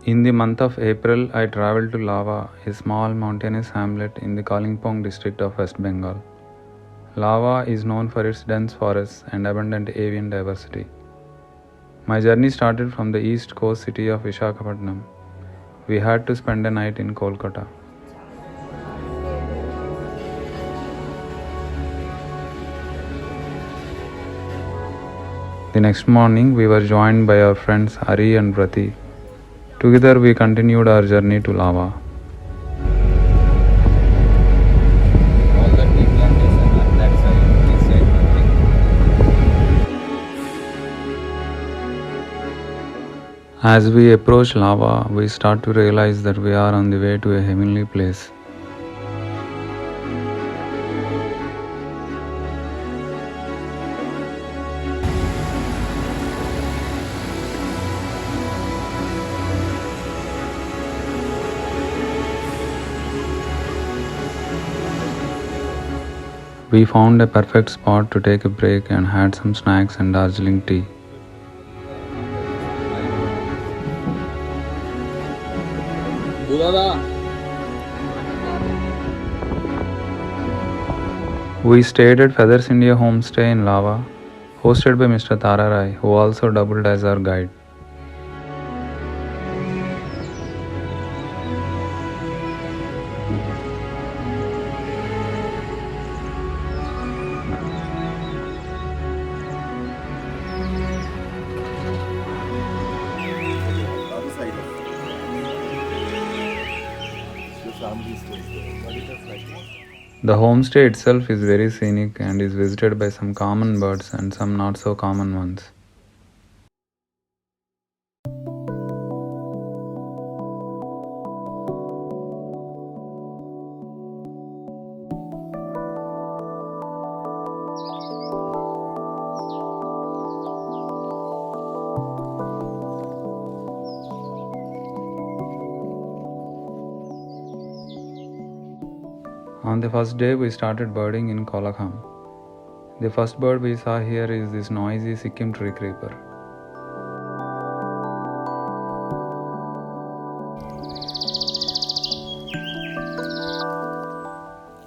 In the month of April, I traveled to Lava, a small mountainous hamlet in the Kalimpong district of West Bengal. Lava is known for its dense forests and abundant avian diversity. My journey started from the east coast city of Visakhapatnam. We had to spend a night in Kolkata. The next morning, we were joined by our friends Hari and Prati. Together, we continued our journey to Lava. All the tea plantation on that side, this side nothing. As we approach Lava, we start to realize that we are on the way to a heavenly place. We found a perfect spot to take a break and had some snacks and Darjeeling tea. We stayed at Feathers India homestay in Lava, hosted by Mr. Tararai, who also doubled as our guide. The homestay itself is very scenic and is visited by some common birds and some not so common ones. On the first day, we started birding in Kolakham. The first bird we saw here is this noisy Sikkim tree creeper.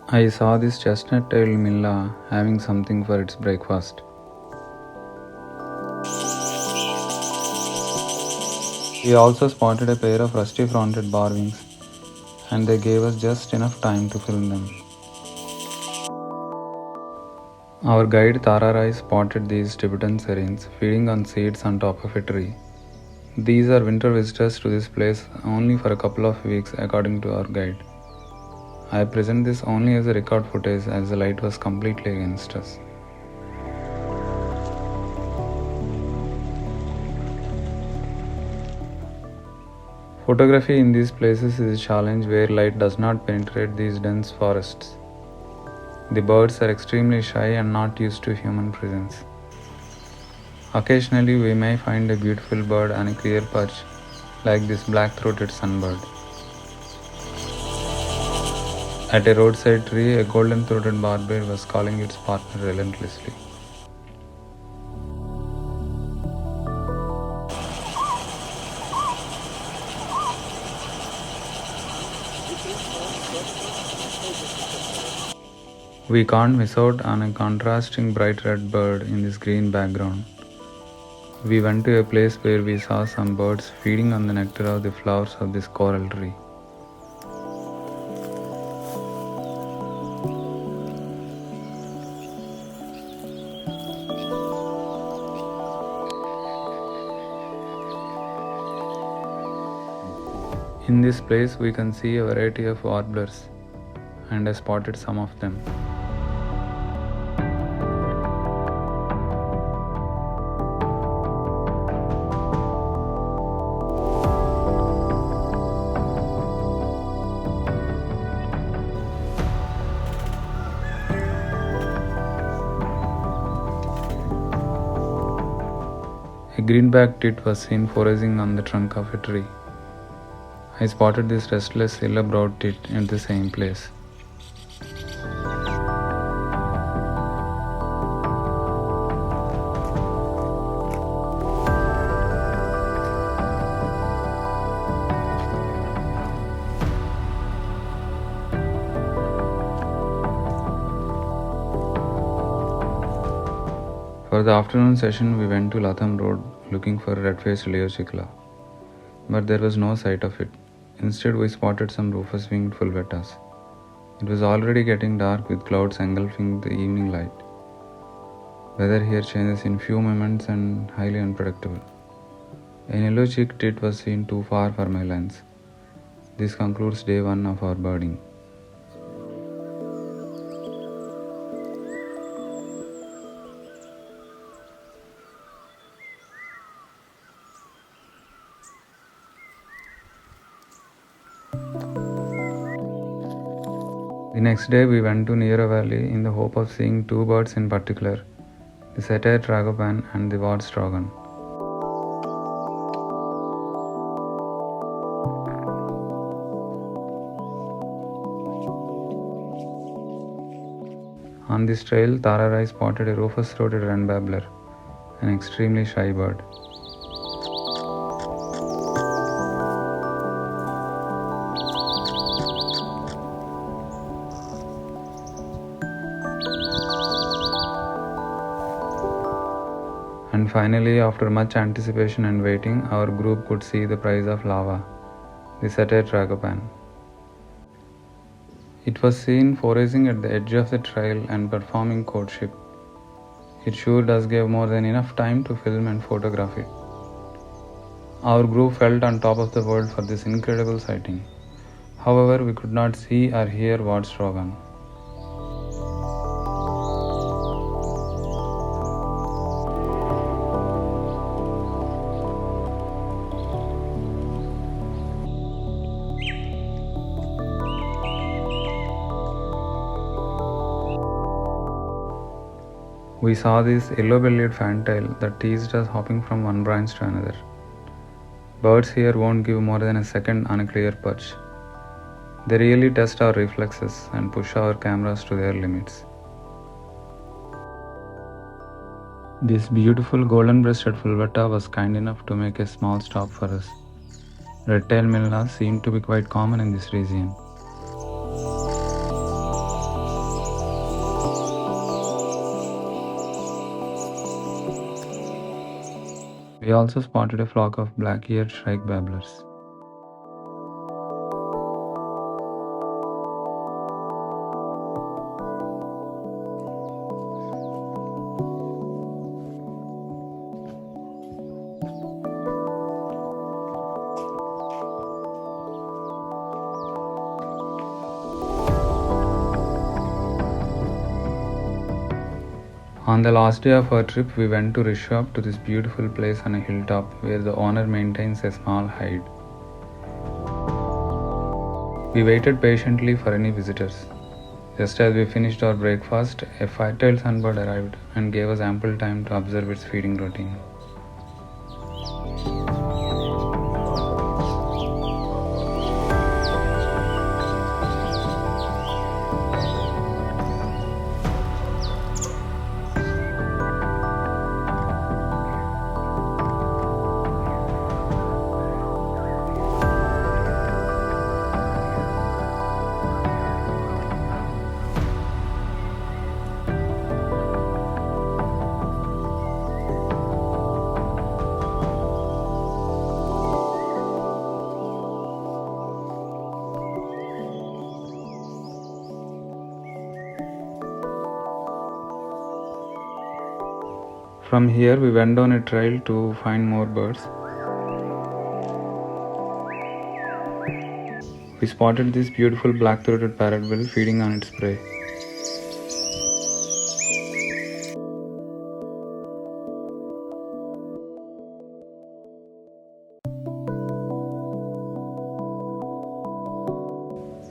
I saw this chestnut-tailed milla having something for its breakfast. We also spotted a pair of rusty-fronted barwings, and they gave us just enough time to film them. Our guide Tararai spotted these Tibetan sirens feeding on seeds on top of a tree. These are winter visitors to this place only for a couple of weeks according to our guide. I present this only as a record footage as the light was completely against us. Photography in these places is a challenge where light does not penetrate these dense forests. The birds are extremely shy and not used to human presence. Occasionally, we may find a beautiful bird on a clear perch, like this black-throated sunbird. At a roadside tree, a golden-throated barbet was calling its partner relentlessly. We can't miss out on a contrasting bright red bird in this green background. We went to a place where we saw some birds feeding on the nectar of the flowers of this coral tree. In this place we can see a variety of warblers, and I spotted some of them. A greenback tit was seen foraging on the trunk of a tree. I spotted this restless yellow-browed tit at the same place. For the afternoon session, we went to Latham Road looking for red-faced Leo cicla, but there was no sight of it. Instead, we spotted some rufous-winged fulvetas. It was already getting dark with clouds engulfing the evening light. Weather here changes in few moments and highly unpredictable. A yellow-cheeked tit was seen too far for my lens. This concludes day 1 of our birding. The next day we went to Nero Valley in the hope of seeing two birds in particular, the satyr tragopan and the wart strogan. On this trail, Tara and I spotted a rufous-throated wren babbler, an extremely shy bird. And finally, after much anticipation and waiting, our group could see the prize of Lava, the satyr tragopan. It was seen foraging at the edge of the trail and performing courtship. It sure does give more than enough time to film and photograph it. Our group felt on top of the world for this incredible sighting. However, we could not see or hear wart strogan. We saw this yellow-bellied fantail that teased us, hopping from one branch to another. Birds here won't give more than a second on a clear perch. They really test our reflexes and push our cameras to their limits. This beautiful golden-breasted fulveta was kind enough to make a small stop for us. Red-tailed milnas seem to be quite common in this region. We also spotted a flock of black-eared shrike babblers. On the last day of our trip, we went to Rishop, to this beautiful place on a hilltop where the owner maintains a small hide. We waited patiently for any visitors. Just as we finished our breakfast, a fat-tailed sunbird arrived and gave us ample time to observe its feeding routine. From here, we went down a trail to find more birds. We spotted this beautiful black-throated parrotbill feeding on its prey.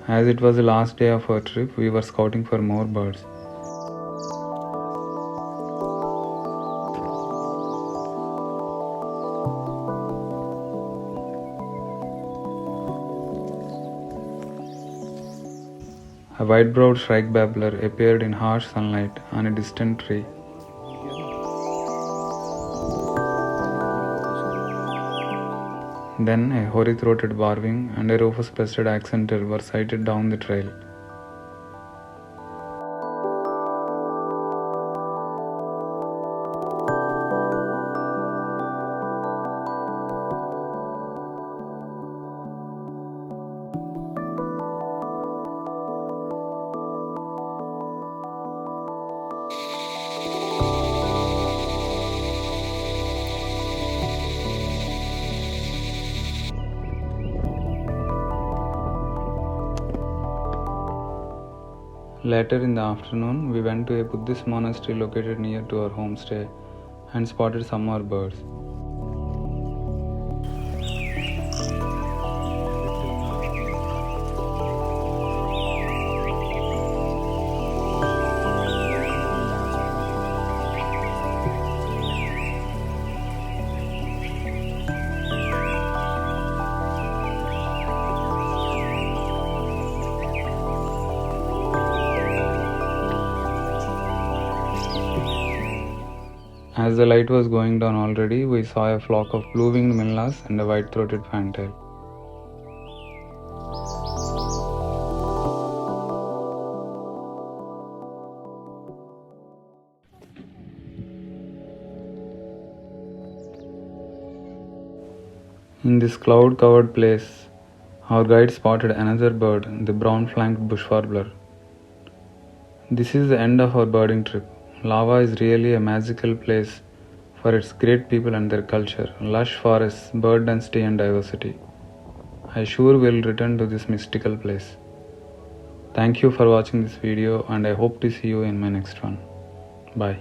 As it was the last day of our trip, we were scouting for more birds. A white-browed shrike babbler appeared in harsh sunlight on a distant tree. Then a hoary-throated barwing and a rufous-breasted accentor were sighted down the trail. Later in the afternoon, we went to a Buddhist monastery located near to our homestay and spotted some more birds. As the light was going down already, we saw a flock of blue-winged millas and a white-throated fantail. In this cloud-covered place, our guide spotted another bird, the brown-flanked bush warbler. This is the end of our birding trip. Lava is really a magical place for its great people and their culture, lush forests, bird density and diversity. I sure will return to this mystical place. Thank you for watching this video and I hope to see you in my next one. Bye.